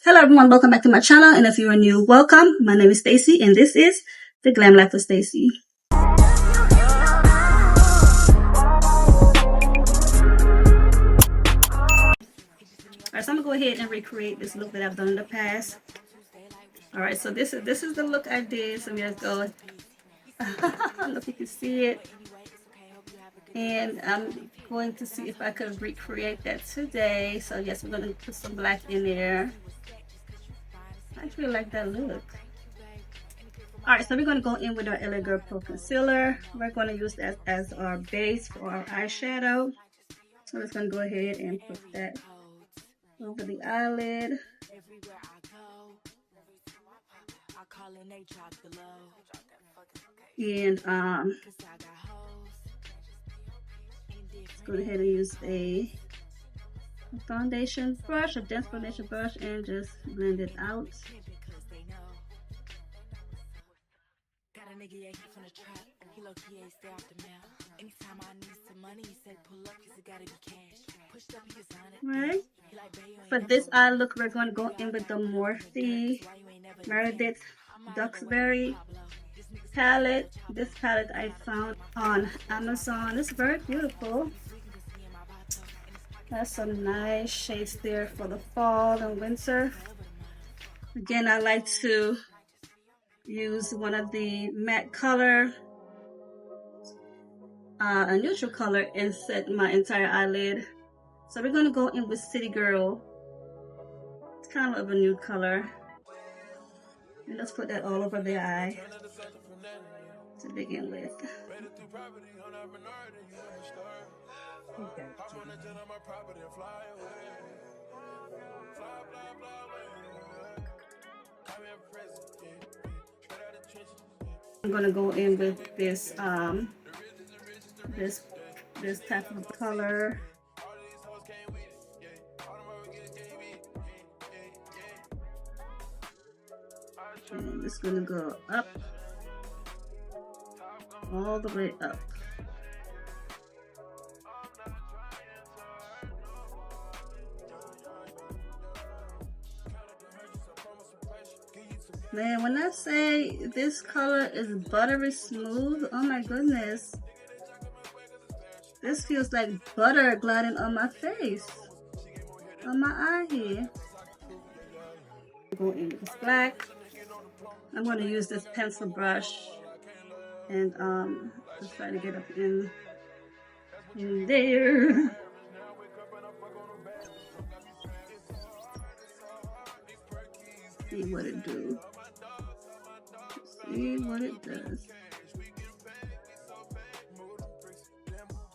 Hello everyone, welcome back to my channel, and if you are new, welcome. My name is Stacy and this is The Glam Life with Stacy. Alright, so I'm gonna go ahead and recreate this look that I've done in the past. Alright, so this is the look I did. So let's go. I don't know if you can see it. And I'm going to see if I could recreate that today. So yes, we're gonna put some black in there. I actually like that look. Alright, so we're going to go in with our LA Girl Pro Concealer. We're going to use that as our base for our eyeshadow. So I'm just going to go ahead and put that over the eyelid. And let's go ahead and use a foundation brush, a dense foundation brush, and just blend it out. Right. For this eye look, we're going to go in with the Morphe Meredith Duxbury palette. This palette I found on Amazon. It's very beautiful. Has some nice shades there for the fall and winter. Again, I like to use one of the matte color, a neutral color, and set my entire eyelid. So we're going to go in with City Girl. It's kind of a nude color. And let's put that all over the eye to begin with. I'm gonna go in with this this type of color. And it's gonna go up, all the way up. Man, when I say this color is buttery smooth, oh my goodness. This feels like butter gliding on my face, on my eye here. Go in with this black. I'm going to use this pencil brush and just try to get up in there. See what it do. See what it does.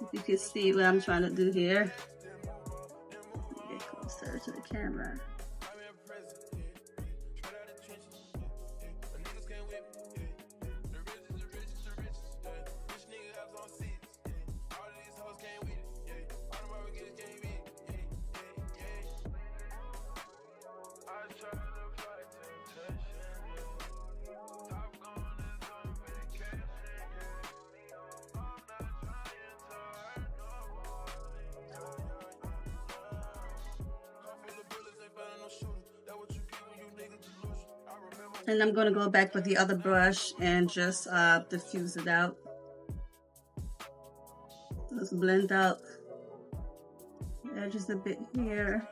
If you can see what I'm trying to do here. Get closer to the camera. And I'm going to go back with the other brush and just diffuse it out. Just blend out the edges a bit here.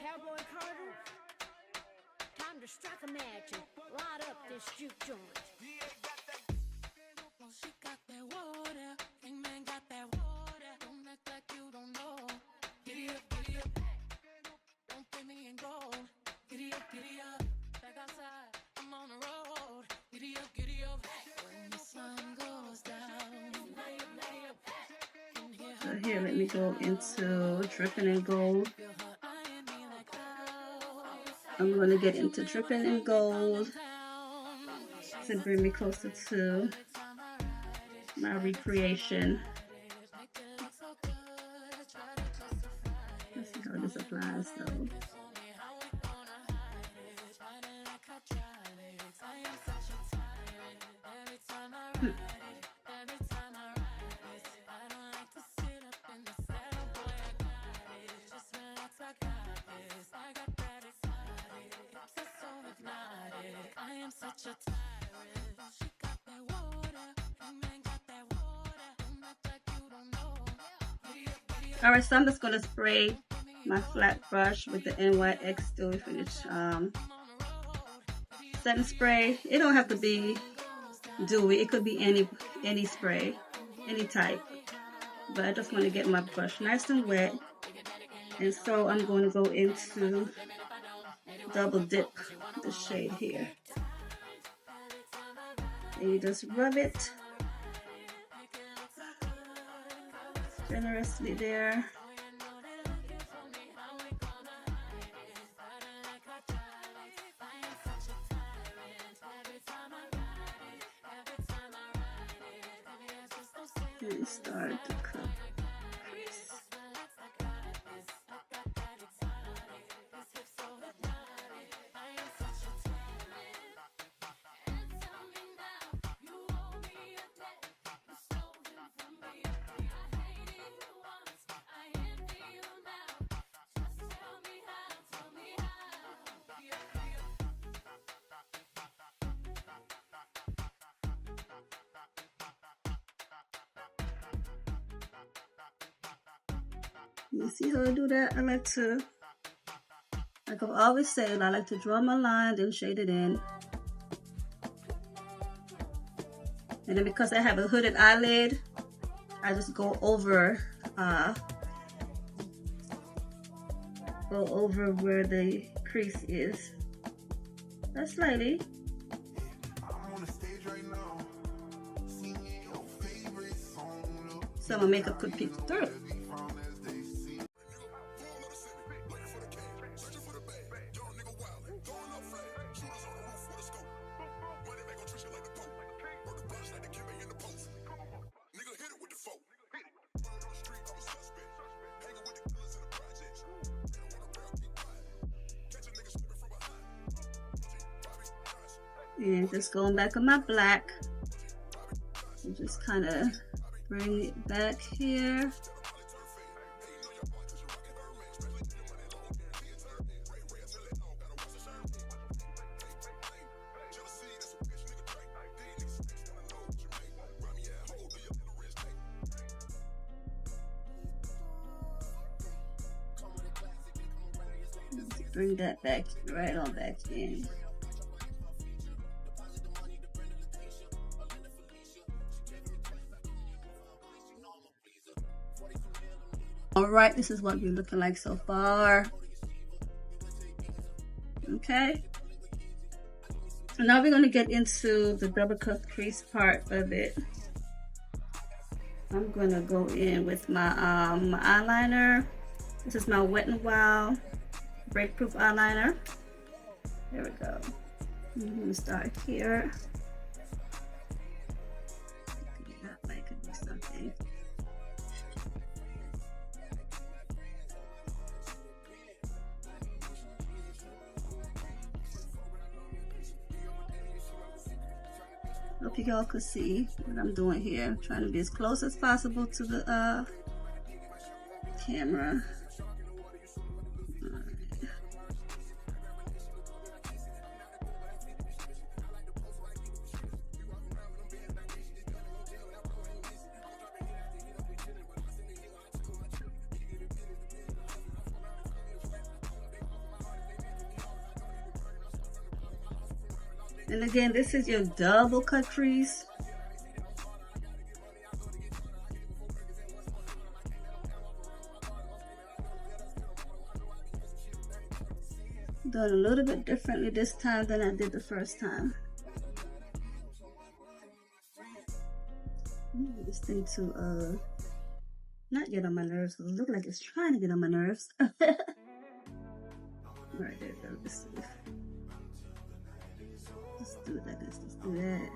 Cowboy Carter, time to strike a match and light up this juke joint. She got that water, King Man got that water. Don't act like you don't know. Giddy up, don't pay me in gold. Giddy up, back outside, I'm on the road. Giddy up, when the sun goes down. Lay up. So here, let me go into Dripping in Gold. I'm going to get into Dripping in Gold. to bring me closer to my recreation. Let's see how this applies though. Alright, so I'm just going to spray my flat brush with the NYX Dewy Finish setting spray. It don't have to be dewy. It could be any spray, any type. But I just want to get my brush nice and wet. And so I'm going to go into double dip the shade here. And you just rub it generously there. And start to cut crease. You see how I do that? Like I've always said, I like to draw my line, then shade it in. And then because I have a hooded eyelid, I just go over where the crease is. That's slightly. So my makeup could peek through. And just going back on my black, and just kind of bring it back here. Bring that back right on back in. Alright, this is what we're looking like so far. Okay. So now we're going to get into the double cut crease part of it. I'm going to go in with my, my eyeliner. This is my Wet n Wild Breakproof eyeliner. There we go. I'm going to start here. I could do something. Hope you all could see what I'm doing here. I'm trying to be as close as possible to the camera. And again, this is your double cut crease. Done a little bit differently this time than I did the first time. This thing to not get on my nerves. It looks like it's trying to get on my nerves. Right there, let's see. Let's do it like this. Let's do that.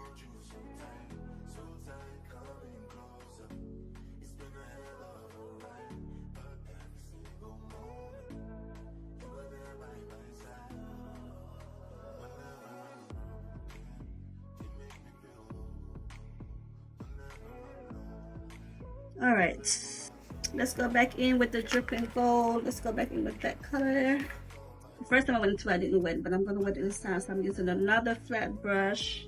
All right, let's go back in with the dripping gold. Let's go back in with that color. The first time I went into it, I didn't wet, but I'm gonna wet it this time. So I'm using another flat brush.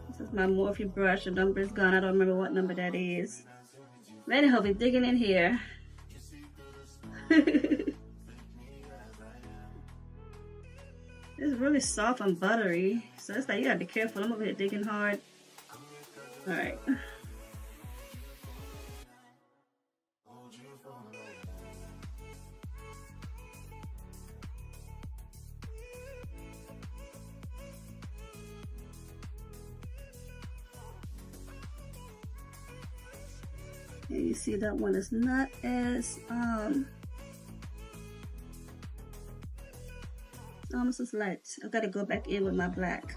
This is my Morphe brush. The number is gone. I don't remember what number that is. But anyhow, we're digging in here. It's really soft and buttery. So it's like you gotta be careful. I'm over here digging hard. All right. And you see that one is not as almost as light. I've got to go back in with my black.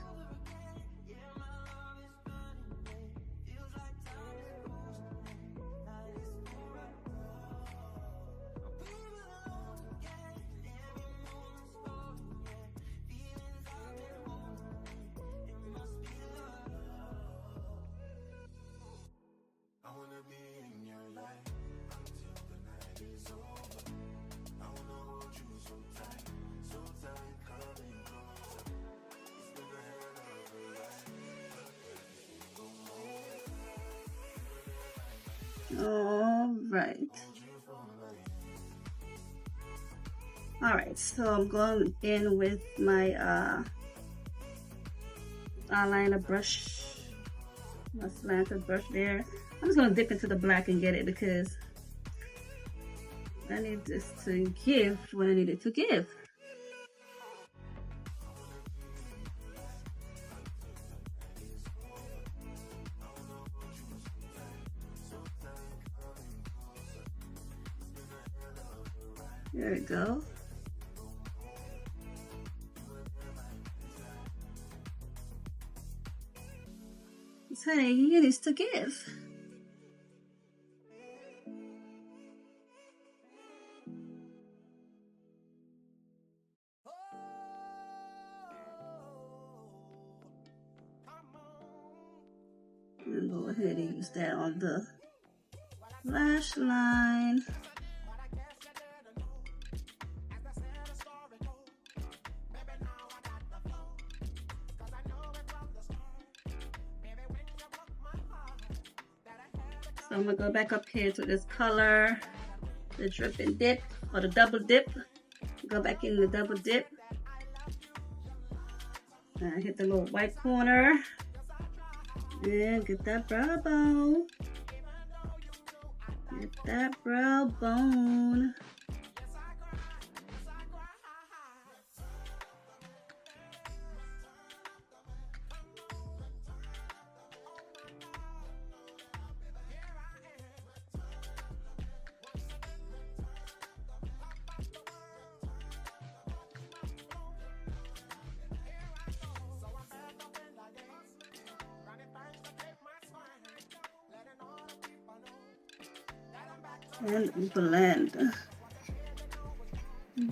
All right, so I'm going in with my eyeliner brush, my slanted brush there. I'm just gonna dip into the black and get it because I need this to give what I need it to give. There we go. Honey, you need to give. And go ahead and use that on the lash line. So I'm gonna go back up here to this color, the drip and dip, or the double dip. Go back in the double dip. And hit the little white corner. And get that brow bone. Get that brow bone. And blend.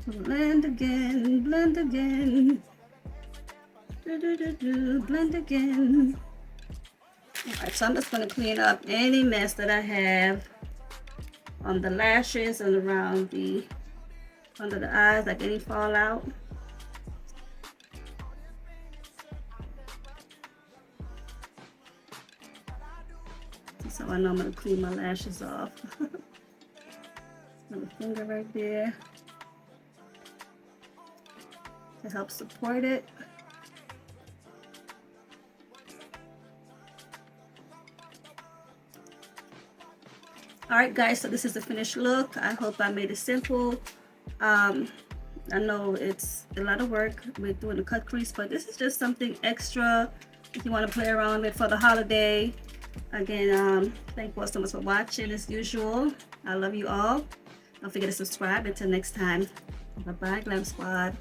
Blend again, blend again. Blend again. Alright, so I'm just going to clean up any mess that I have on the lashes and around the under the eyes, like any fallout. So I know I'm going to clean my lashes off. Little finger right there to help support it. Alright guys, so this is the finished look. I hope I made it simple. I know it's a lot of work with doing the cut crease, but this is just something extra if you want to play around with for the holiday. Again, thank you all so much for watching as usual. I love you all. Don't forget to subscribe. Until next time. Bye-bye, Glam Squad.